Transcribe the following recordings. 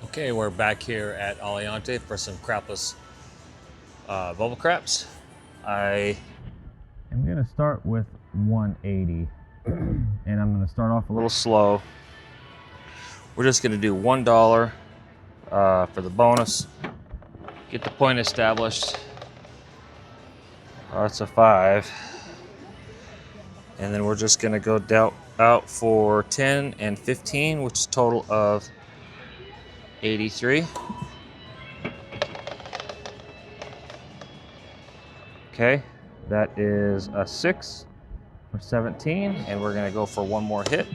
Okay, we're back here at Aliante for some crapless bubble craps. I am going to start with 180 and I'm going to start off a little slow. We're just going to do $1 for the bonus. Get the point established. That's a 5. And then we're just going to go out for 10 and 15, which is a total of 83. Okay, that is a 6 for 17, and we're going to go for one more hit.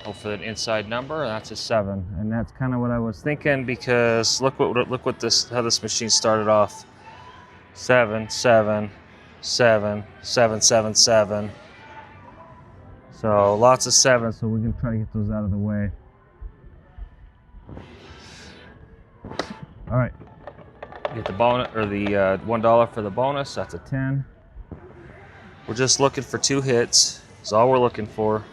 Hope for an inside number. That's a 7, and that's kind of what I was thinking, because look what how this machine started off. 7 7 7 7 7 7. So lots of 7s, so we can try to get those out of the way. All right, get the bonus, or the $1 for the bonus. That's a 10. We're just looking for 2 hits. That's all we're looking for.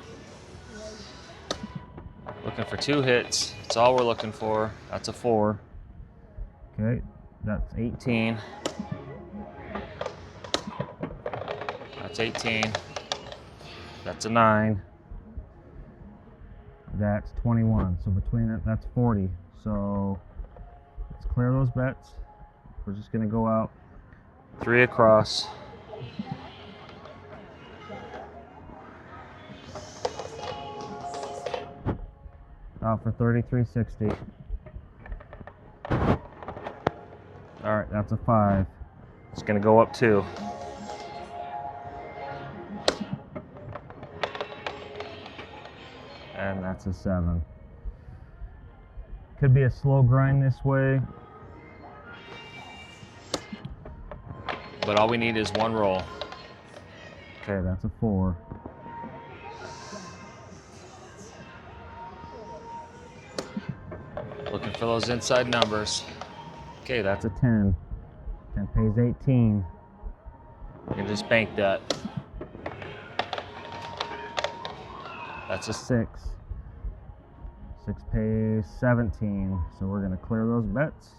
Looking for 2 hits. That's all we're looking for. That's a 4. Okay, that's 18. That's 18. That's a 9. That's 21. So between that, that's 40. So let's clear those bets. We're just gonna go out 3 across. Out for 33.60. All right, that's a 5. It's gonna go up 2. And that's a 7. Could be a slow grind this way, but all we need is 1 roll. Okay, that's a 4. Looking for those inside numbers. Okay, that's a 10. 10 pays 18. You can just bank that. That's a 6. 6 pays 17. So we're gonna clear those bets.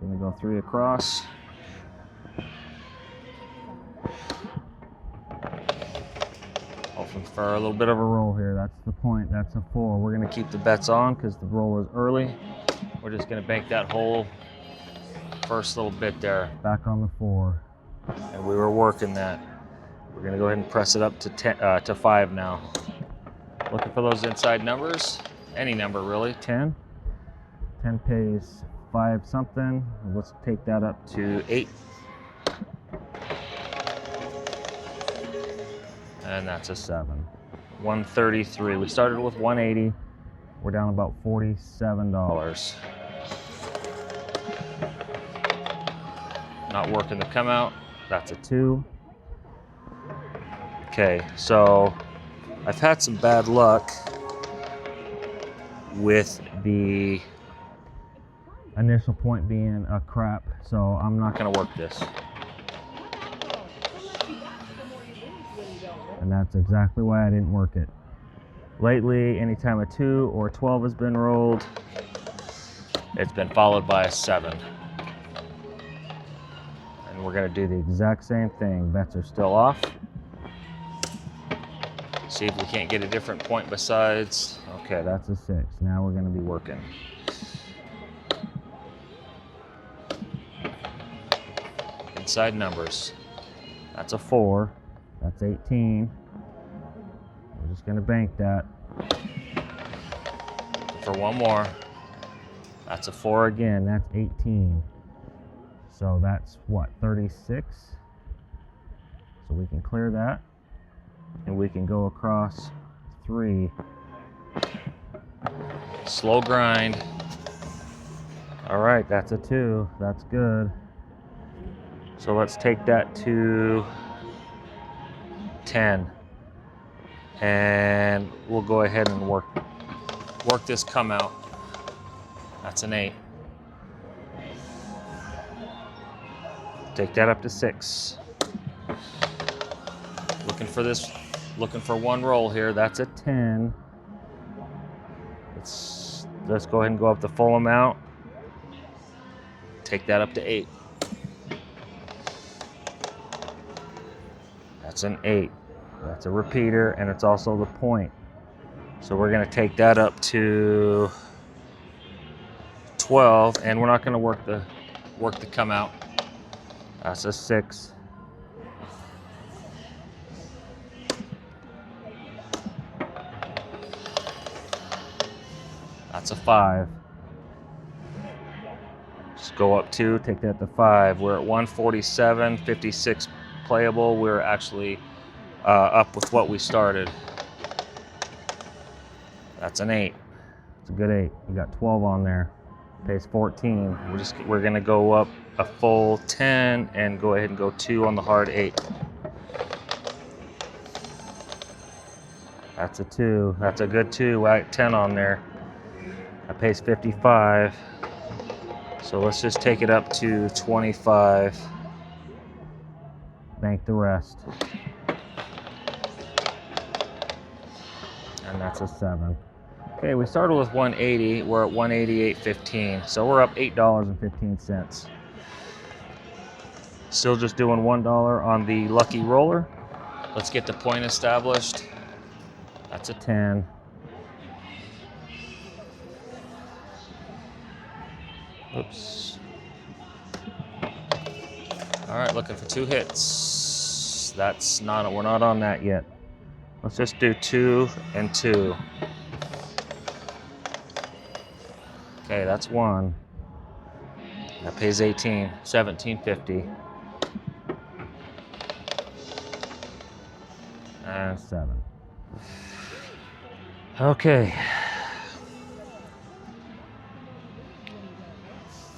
We're gonna go 3 across. Hoping for a little bit of a roll here. That's the point. That's a 4. We're gonna keep the bets on because the roll is early. We're just gonna bank that whole first little bit there. Back on the 4. And we were working that. We're gonna go ahead and press it up to 5 now. Looking for those inside numbers. Any number really. 10. 10 pays 5 something. Let's take that up to 8. And that's a 7. 133. We started with 180. We're down about $47. Not working the come out. That's a 2. Okay, so I've had some bad luck with the initial point being a crap, so I'm not going to work this. And that's exactly why I didn't work it. Lately, anytime a 2 or a 12 has been rolled, it's been followed by a 7. And we're going to do the exact same thing. Bets are still off. See if we can't get a different point besides. Okay, that's a 6. Now we're going to be working. Inside numbers. That's a 4. That's 18. We're just going to bank that. For 1 more. That's a 4 again. That's 18. So that's what, 36? So we can clear that. And we can go across 3. Slow grind. All right, that's a 2. That's good. So let's take that to 10. And we'll go ahead and work this come out. That's an 8. Take that up to 6. Looking for 1 roll here. That's a 10. Let's go ahead and go up the full amount. Take that up to 8. That's an 8. That's a repeater, and it's also the point. So we're going to take that up to 12, and we're not going to work the come out. That's a 6. That's a 5. Just go up 2, take that to 5. We're at 147, 56 playable. We're actually up with what we started. That's an 8. It's a good 8. You got 12 on there. Pays 14. We're gonna go up a full 10 and go ahead and go 2 on the hard 8. That's a 2. That's a good 2. Right, 10 on there. That pays 55. So let's just take it up to 25. Bank the rest. And that's a 7. Okay, we started with 180. We're at 188.15. So we're up $8.15. Still just doing $1 on the lucky roller. Let's get the point established. That's a 10. Oops. All right, looking for 2 hits. We're not on that yet. Let's just do 2 and 2. Okay, that's 1. That pays 18, 17.50. And 7. Okay.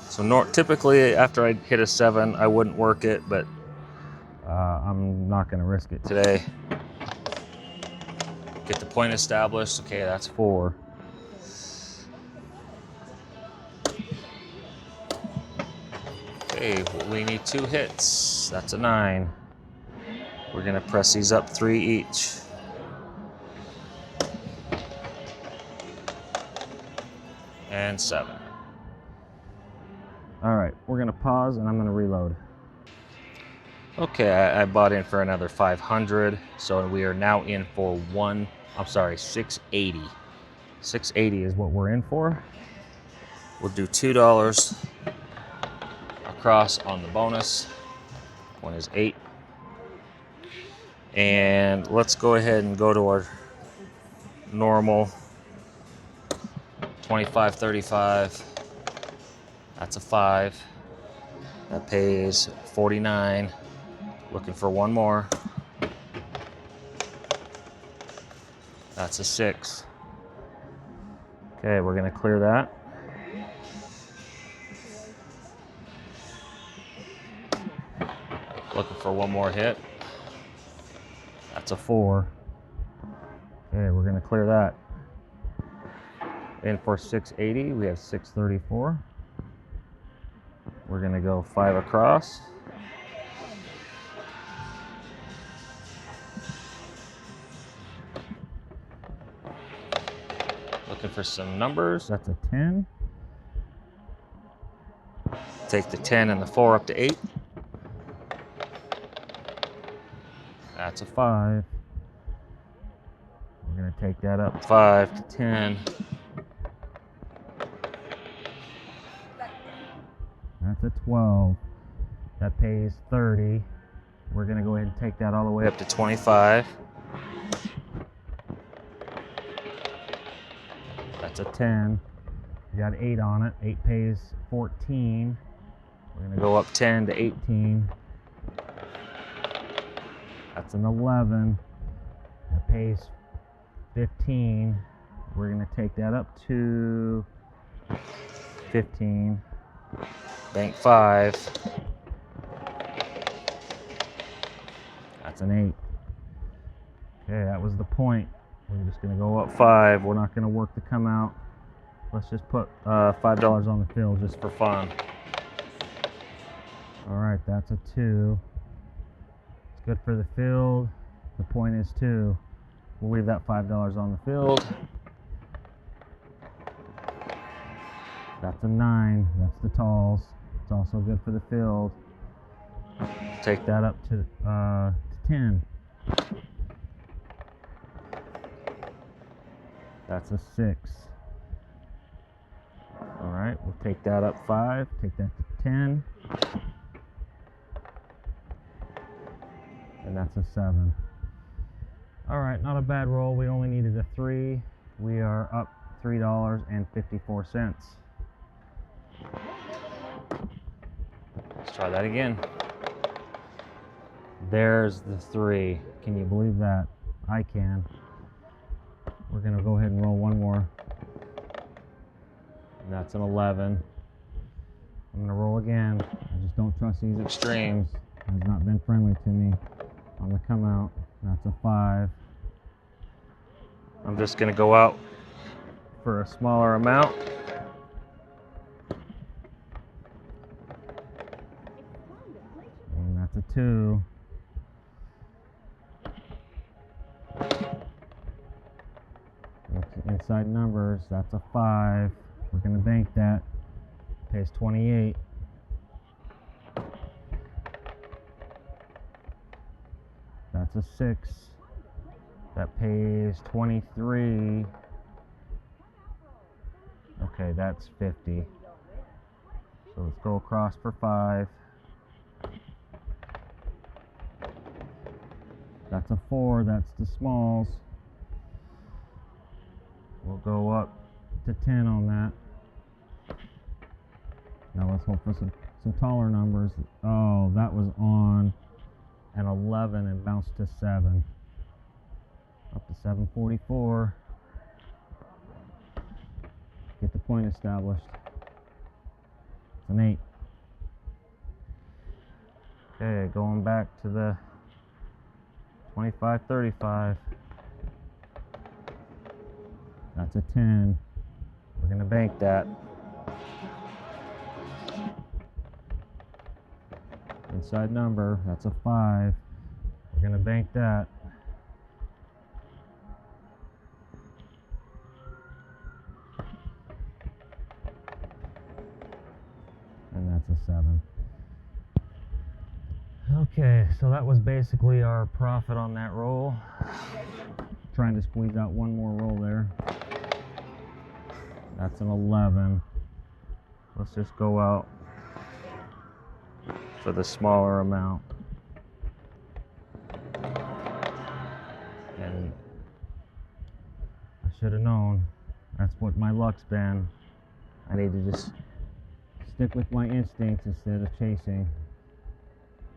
So typically after I hit a 7, I wouldn't work it, but I'm not going to risk it today. Get the point established. Okay, that's 4. Okay, we need 2 hits. That's a 9. We're going to press these up 3 each. And 7. All right, we're going to pause and I'm going to reload. Okay, I bought in for another 500, so we are now in for 680. 680 is what we're in for. We'll do $2 across on the bonus. One is 8. And let's go ahead and go to our normal 25, 35. That's a 5. That pays 49. Looking for one more. That's a 6. Okay, we're going to clear that. Looking for one more hit. That's a 4. Okay, we're going to clear that. In for 680, we have 634. We're going to go 5 across. Looking for some numbers. That's a 10. Take the 10 and the 4 up to 8. That's a 5. We're going to take that up 5 to 10. That's a 12. That pays 30. We're going to go ahead and take that all the way up to 25. That's a 10. We got 8 on it. 8 pays 14. We're going to go up 10 to 18. That's an 11. That pays 15. We're going to take that up to 15. Bank 5. That's an 8. Okay, that was the point. We're just going to go up 5. We're not going to work to come out. Let's just put $5 on the field just for fun. All right, that's a 2. It's good for the field. The point is 2. We'll leave that $5 on the field. That's a 9. That's the talls. It's also good for the field. Take that up to 10. That's a 6. All right, we'll take that up 5. Take that to 10. And that's a 7. All right, not a bad roll. We only needed a 3. We are up $3.54. Let's try that again. There's the 3. Can you believe that? I can. We're gonna go ahead and roll one more. And that's an 11. I'm gonna roll again. I just don't trust these extremes. It has not been friendly to me on the come out. That's a 5. I'm just gonna go out for a smaller amount. And that's a 2. Inside numbers, that's a 5. We're gonna bank that. Pays 28. That's a 6. That pays 23. Okay, that's 50. So let's go across for 5. That's a 4. That's the smalls. We'll go up to 10 on that. Now let's hope for some taller numbers. Oh, that was on an 11 and bounced to 7. Up to 744. Get the point established. It's an 8. Okay, going back to the 25-35. That's a 10. We're gonna bank that. Inside number, that's a 5. We're gonna bank that. And that's a 7. Okay, so that was basically our profit on that roll. Trying to squeeze out one more roll there. That's an 11. Let's just go out for the smaller amount. And I should have known. That's what my luck's been. I need to just stick with my instincts instead of chasing.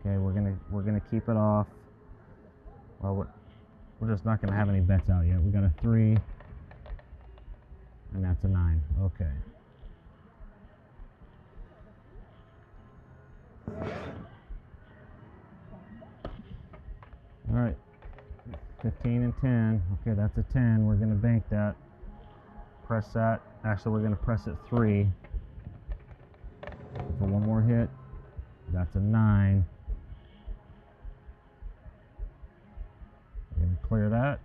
Okay, we're gonna keep it off. Well, we're just not gonna have any bets out yet. We got a 3. And that's a 9. Okay. All right. 15 and 10. Okay, that's a 10. We're going to bank that. Press that. Actually, we're going to press it 3. For one more hit. That's a 9. We're going to clear that.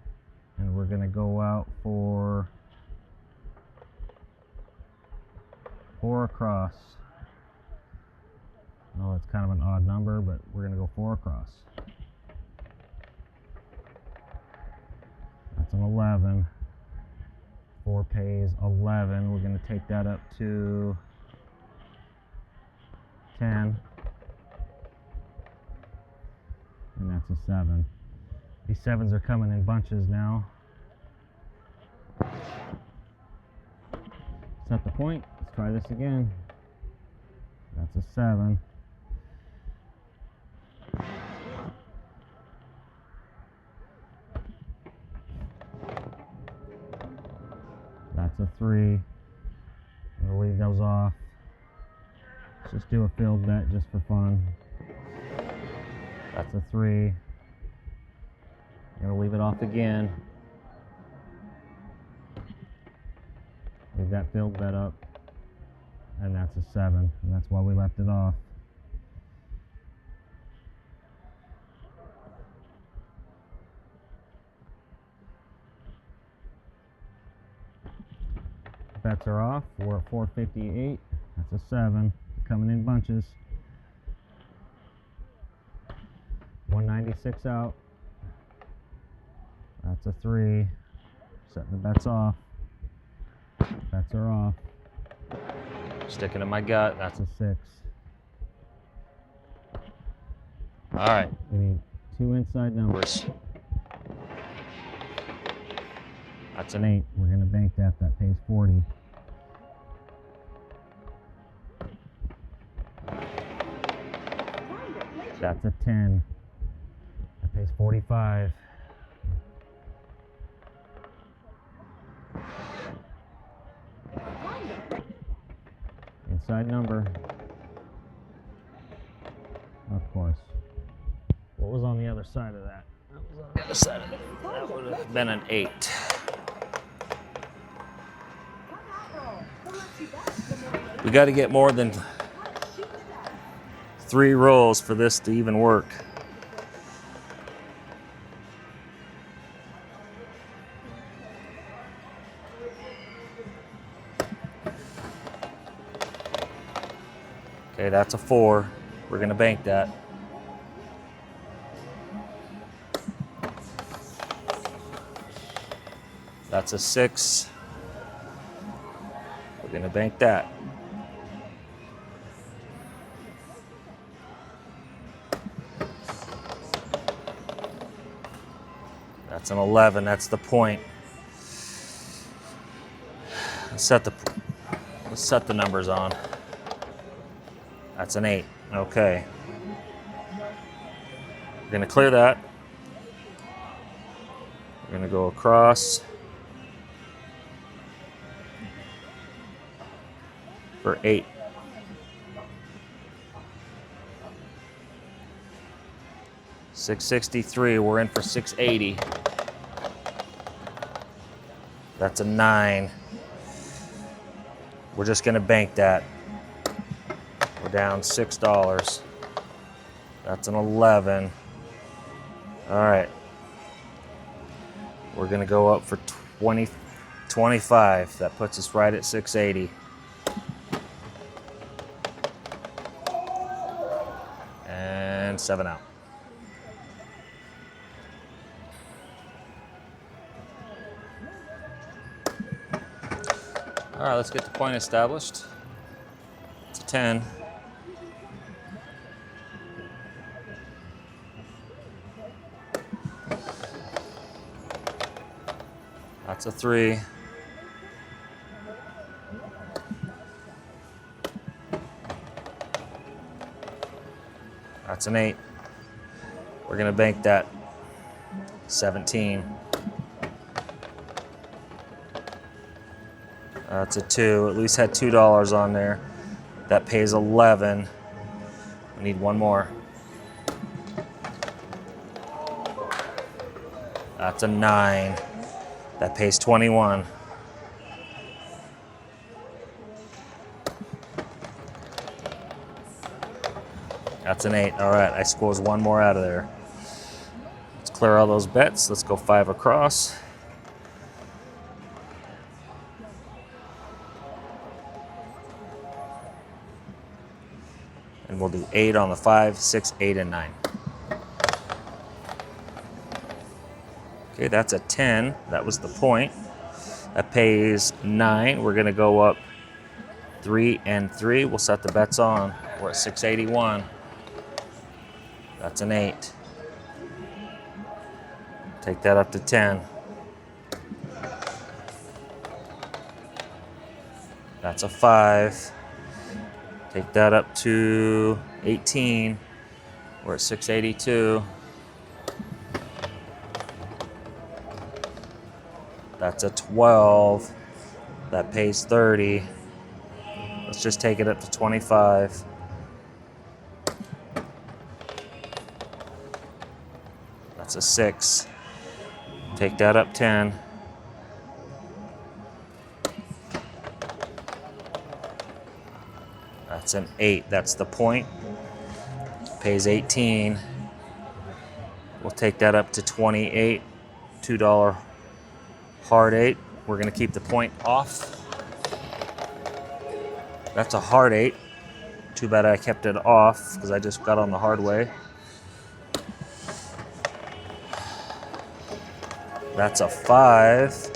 And we're going to go out for 4 across. Oh, it's kind of an odd number, but we're going to go 4 across. That's an 11. 4 pays 11. We're going to take that up to 10. And that's a 7. These 7s are coming in bunches now. Set the point. Let's try this again. That's a 7. That's a 3. We'll leave those off. Let's just do a field bet just for fun. That's a 3. I'm going to leave it off again. Leave that field bet up. And that's a 7. And that's why we left it off. bets are off. We're at 458. That's a 7. Coming in bunches. 196 out. That's a 3. Setting the bets off. Bets are off. Sticking to my gut. That's a 6. All right. We need 2 inside numbers. That's an 8. We're going to bank that. That pays 40. That's a 10. That pays 45. Inside number. Of course. What was on the other side of that? That was on the other side of it. That would have been an 8. We got to get more than 3 rolls for this to even work. Okay, that's a 4. We're going to bank that. That's a 6. We're going to bank that. That's an 11. That's the point. Let's set the numbers on. That's an 8. Okay. We're going to clear that. We're going to go across for 8. $663. We're in for 680. That's a 9. We're just going to bank that. We're down $6. That's an 11. All right. We're going to go up for 25. That puts us right at 680. And 7 out. All right, let's get the point established. It's a 10. That's a 3. That's an 8. We're going to bank that. 17. That's a 2. At least had $2 on there. That pays 11. We need one more. That's a 9. That pays 21. That's an 8. All right, I squeezed one more out of there. Let's clear all those bets. Let's go 5 across. And we'll do 8 on the 5, 6, 8, and 9. Okay, that's a 10. That was the point. That pays 9. We're going to go up 3 and 3. We'll set the bets on. We're at 681. That's an 8. Take that up to 10. That's a 5. Take that up to 18. We're at 682. That's a 12. That pays 30. Let's just take it up to 25. That's a 6. Take that up 10. That's an 8. That's the point. Pays 18. We'll take that up to 28. $2 hard 8. We're going to keep the point off. That's a hard 8. Too bad I kept it off because I just got on the hard way. That's a 5.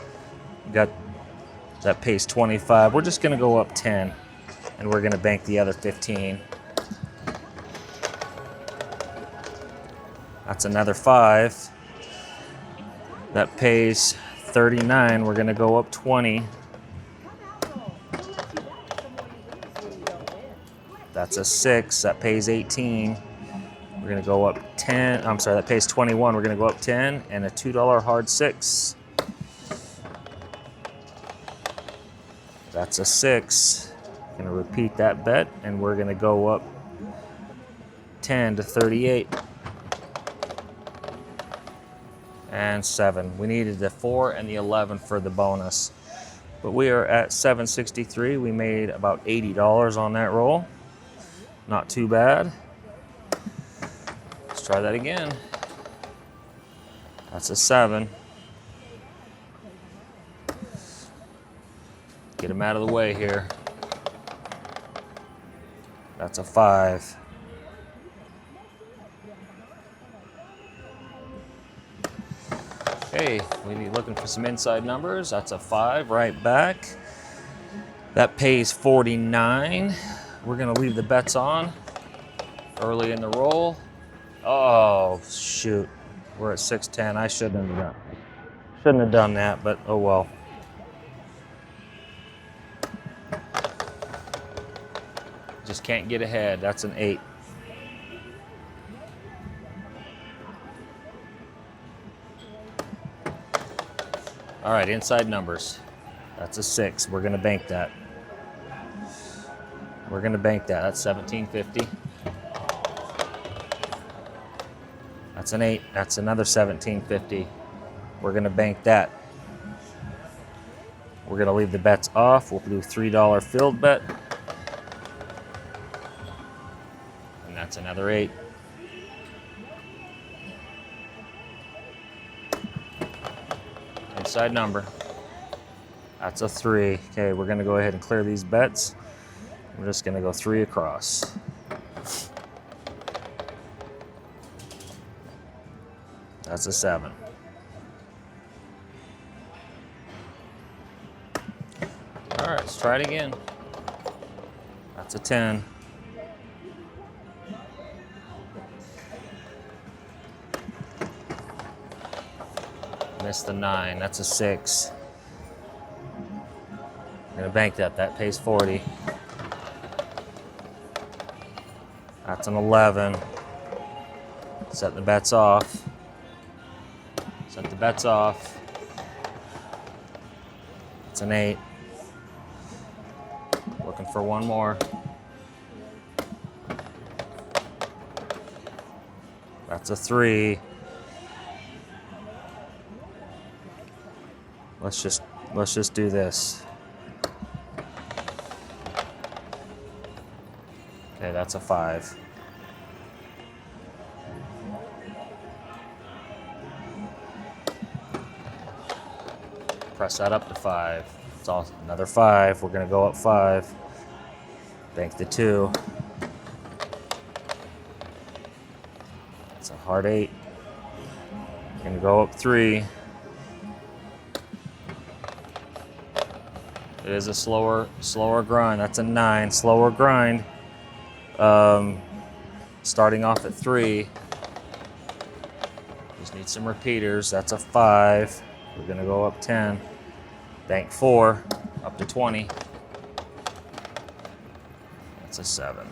Got that pays 25. We're just gonna go up 10 and we're gonna bank the other 15. That's another 5. That pays 39. We're gonna go up 20. That's a 6. That pays 18. We're gonna go up 10. I'm sorry, that pays 21. We're gonna go up 10 and a $2 hard 6. That's a 6. Gonna repeat that bet and we're gonna go up 10 to 38. And 7. We needed the 4 and the 11 for the bonus. But we are at 763. We made about $80 on that roll. Not too bad. Let's try that again. That's a 7. Get him out of the way here. That's a 5. Okay, we need looking for some inside numbers. That's a 5 right back. That pays 49. We're gonna leave the bets on early in the roll. Oh shoot, we're at 610. I shouldn't have done that, but oh well. Just can't get ahead. That's an 8. All right, inside numbers. That's a 6. We're gonna bank that. We're gonna bank that. That's 1750. That's an 8. That's another 1750. We're gonna bank that. We're gonna leave the bets off. We'll do $3 field bet. And that's another 8. Inside number. That's a 3. Okay, we're gonna go ahead and clear these bets. We're just gonna go 3 across. That's a 7. All right, let's try it again. That's a 10. Missed the 9. That's a 6. I'm gonna bank that. That pays 40. That's an 11. Set the bets off. Set the bets off. It's an 8. Looking for one more. That's a 3. Let's just do this. Okay, that's a 5. Press that up to 5. It's all another 5. We're gonna go up 5. Bank the 2. It's a hard 8. We're gonna go up 3. It is a slower grind. That's a 9. Slower grind. Starting off at 3. Just need some repeaters. That's a 5. We're gonna go up 10. Bank 4. Up to 20. That's a 7.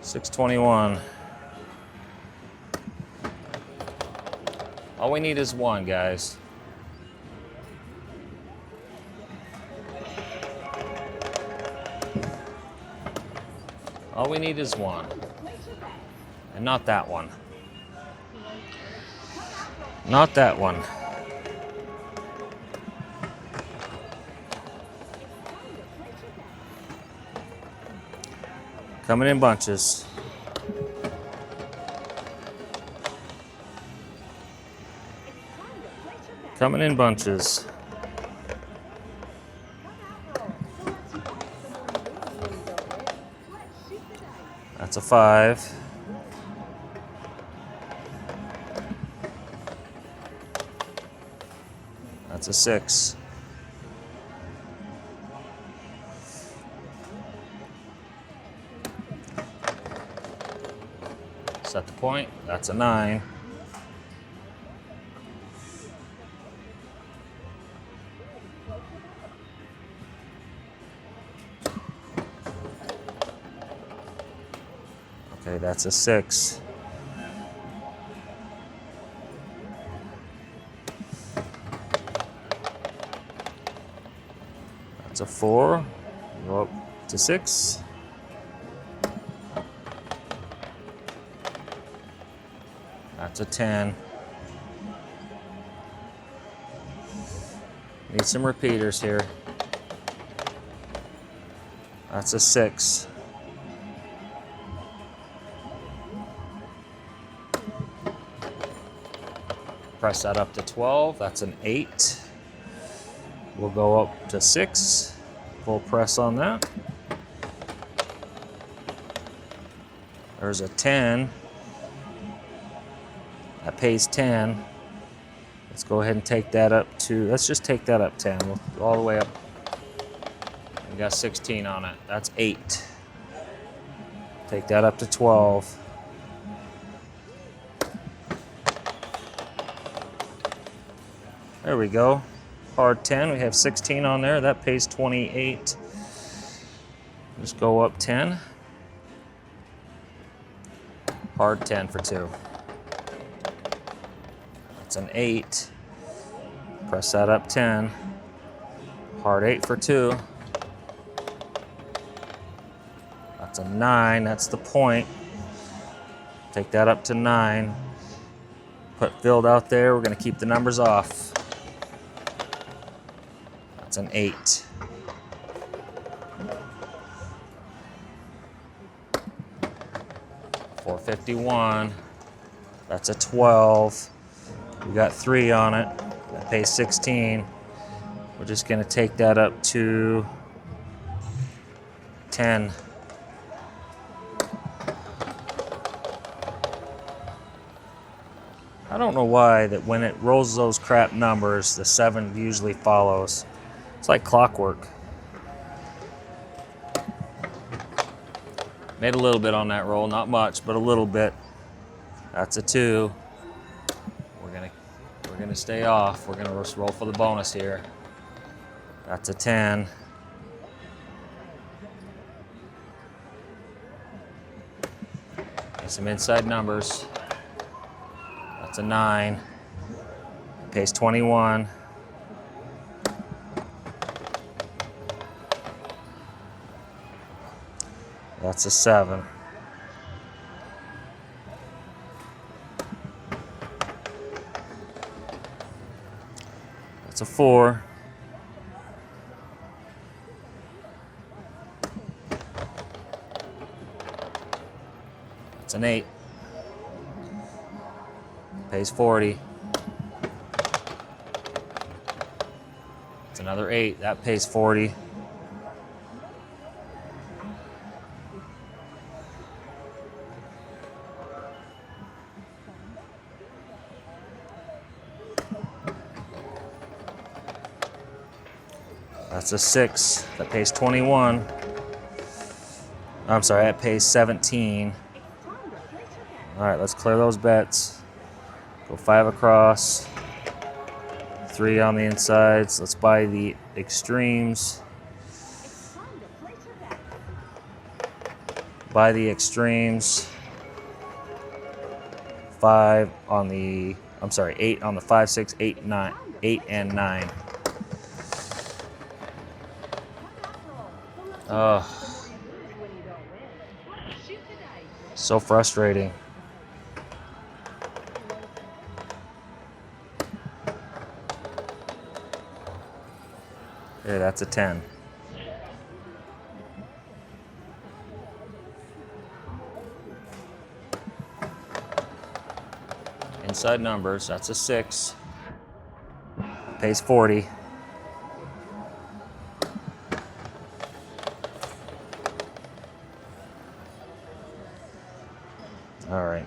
621. All we need is 1, guys. All we need is 1. And not that one. Not that one. Coming in bunches. Coming in bunches. That's a 5. That's a 6. Set the point. That's a 9. Okay, that's a 6. That's a 4. Go up to 6. That's a 10. Need some repeaters here. That's a 6. Press that up to 12. That's an 8. We'll go up to 6. Full press on that. There's a 10. That pays 10. Let's go ahead and take that up to, let's just take that up 10. We'll go all the way up. We got 16 on it. That's 8. Take that up to 12. There we go. Hard 10. We have 16 on there. That pays 28. Just go up 10. Hard 10 for 2. That's an 8. Press that up 10. Hard 8 for 2. That's a 9. That's the point. Take that up to 9. Put filled out there. We're going to keep the numbers off. That's an 8. $4.51. That's a 12. We got 3 on it. That pays 16. We're just going to take that up to 10. I don't know why that when it rolls those crap numbers, the 7 usually follows. It's like clockwork. Made a little bit on that roll, not much, but a little bit. That's a 2. We're gonna stay off. We're gonna just roll for the bonus here. That's a 10. And some inside numbers. That's a 9. Pays 21. That's a 7. That's a 4. That's an 8. Pays 40. It's another 8. That pays 40. That's a 6. That pays 21. I'm sorry, that pays 17. All right, let's clear those bets. Go 5 across. 3 on the insides. Let's buy the extremes. Buy the extremes. 5 on the, I'm sorry, 8 on the 5, 6, 8, 9, 8 and 9. So frustrating. Okay, that's a 10. Inside numbers, that's a 6. Pays 40. All right.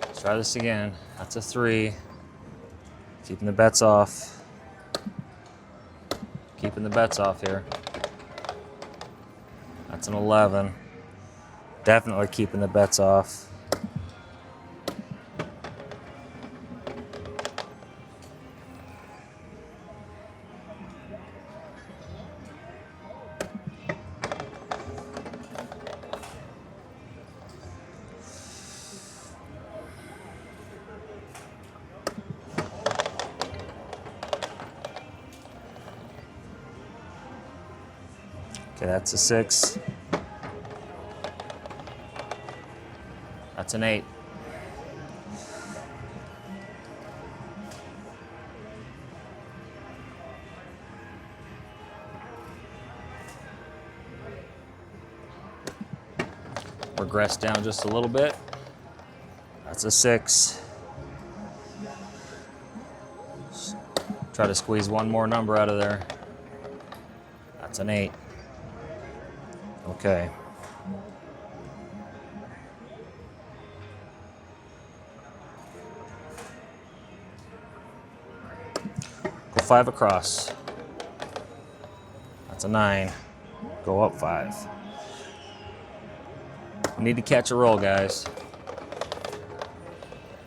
Let's try this again. That's a 3. Keeping the bets off. Keeping the bets off here. That's an 11. Definitely keeping the bets off. Okay, that's a 6. That's an 8. Regress down just a little bit. That's a 6. Try to squeeze one more number out of there. That's an 8. Okay. Go 5 across. That's a 9. Go up 5. We need to catch a roll, guys.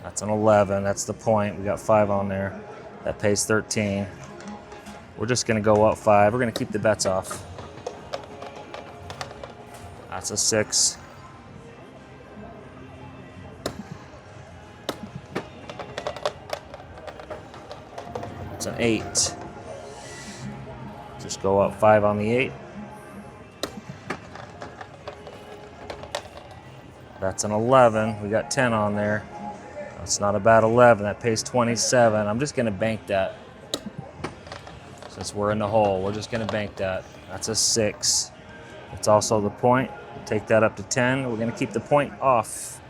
That's an 11. That's the point. We got 5 on there. That pays 13. We're just going to go up 5. We're going to keep the bets off. That's a 6. That's an 8. Just go up 5 on the 8. That's an 11. We got 10 on there. That's not a bad 11. That pays 27. I'm just going to bank that. Since we're in the hole, we're just going to bank that. That's a 6. It's also the point. Take that up to 10. We're going to keep the point off.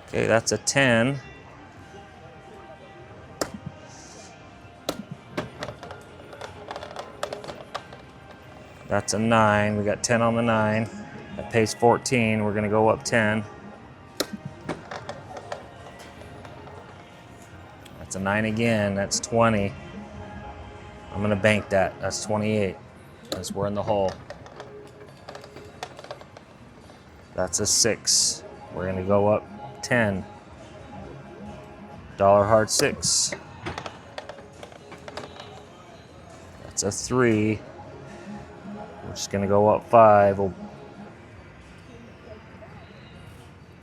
Okay, that's a 10. That's a 9. We got 10 on the 9. That pays 14. We're going to go up 10. That's a 9 again. That's 20. I'm going to bank that. That's 28. As we're in the hole. That's a 6. We're going to go up 10. Dollar hard 6. That's a 3. We're just going to go up 5. We'll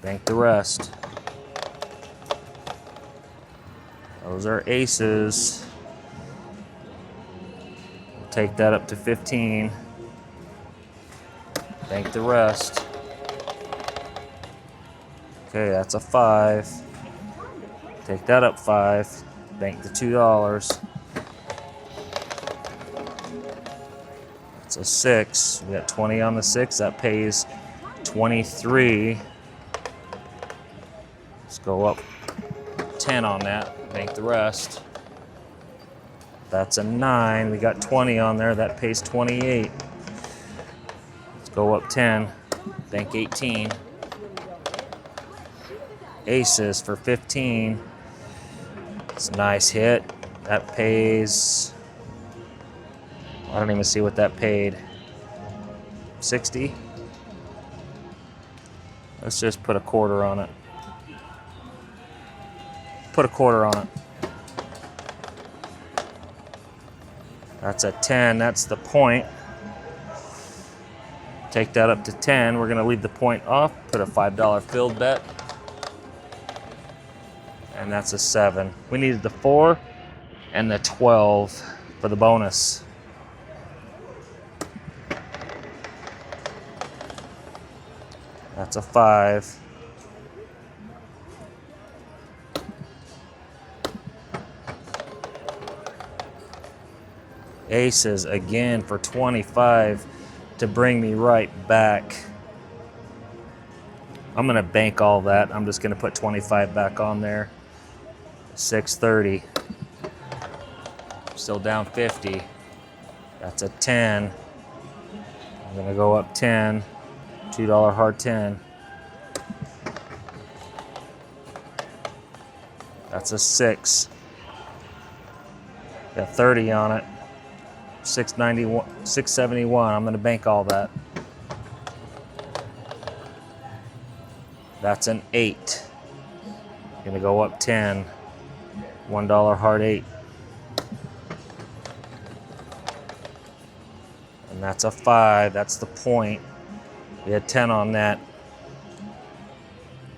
bank the rest. Those are aces. We'll take that up to 15. Bank the rest. Okay, that's a 5. Take that up 5. Bank the $2. That's a 6. We got 20 on the 6. That pays 23. Let's go up 10 on that. Bank the rest. That's a 9. We got 20 on there. That pays 28. Let's go up 10. Bank 18. Aces for 15. It's a nice hit. That pays, I don't even see what that paid. 60. Let's just put a quarter on it. Put a quarter on it. That's a 10. That's the point. Take that up to 10. We're going to leave the point off. Put a $5 field bet. And that's a 7. We needed the 4 and the 12 for the bonus. That's a 5. Aces again for 25 to bring me right back. I'm going to bank all that. I'm just going to put 25 back on there. 630. Still down 50. That's a 10. I'm gonna go up 10. $2 hard 10. That's a 6. Got 30 on it. 691, 671. I'm gonna bank all that. That's an 8. Gonna go up 10. $1 hard 8. And that's a 5. That's the point. We had 10 on that.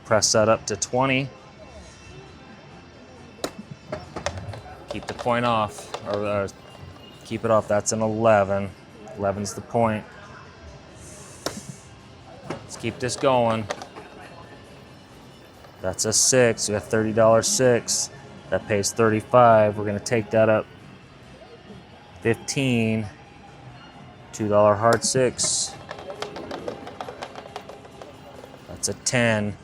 Press that up to 20. Keep the point off, or keep it off. That's an 11. 11's the point. Let's keep this going. That's a 6. We have $30 6. That pays 35. We're gonna take that up 15. $2 hard 6. That's a 10.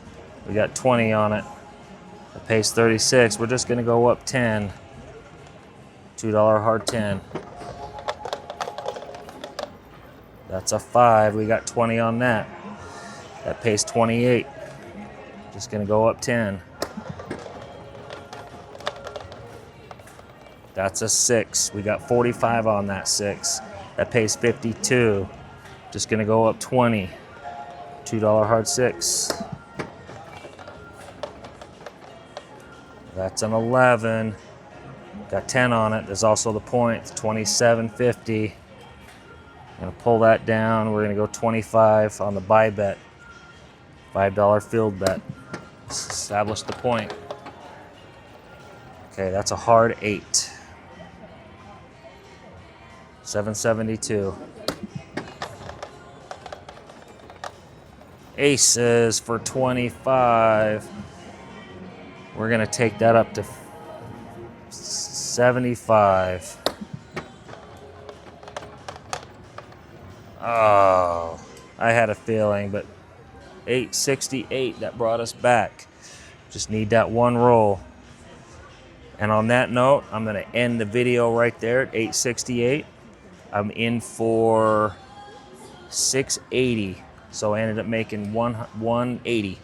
We got 20 on it. That pays 36. We're just gonna go up 10. $2 hard 10. That's a 5. We got 20 on that. That pays 28. Just gonna go up 10. That's a 6. We got 45 on that 6. That pays 52. Just gonna go up 20. $2 hard 6. That's an 11. Got 10 on it. There's also the point. It's 27.50. Gonna pull that down. We're gonna go 25 on the buy bet. $5 field bet. Establish the point. Okay, that's a hard 8. 772. Aces for 25. We're gonna take that up to 75. Oh, I had a feeling, but 868, that brought us back. Just need that one roll. And on that note, I'm gonna end the video right there at 868. I'm in for 680. So I ended up making 180.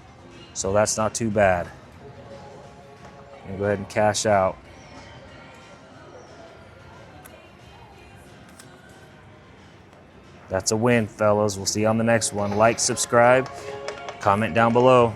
So that's not too bad. I'm gonna go ahead and cash out. That's a win, fellas. We'll see you on the next one. Like, subscribe, comment down below.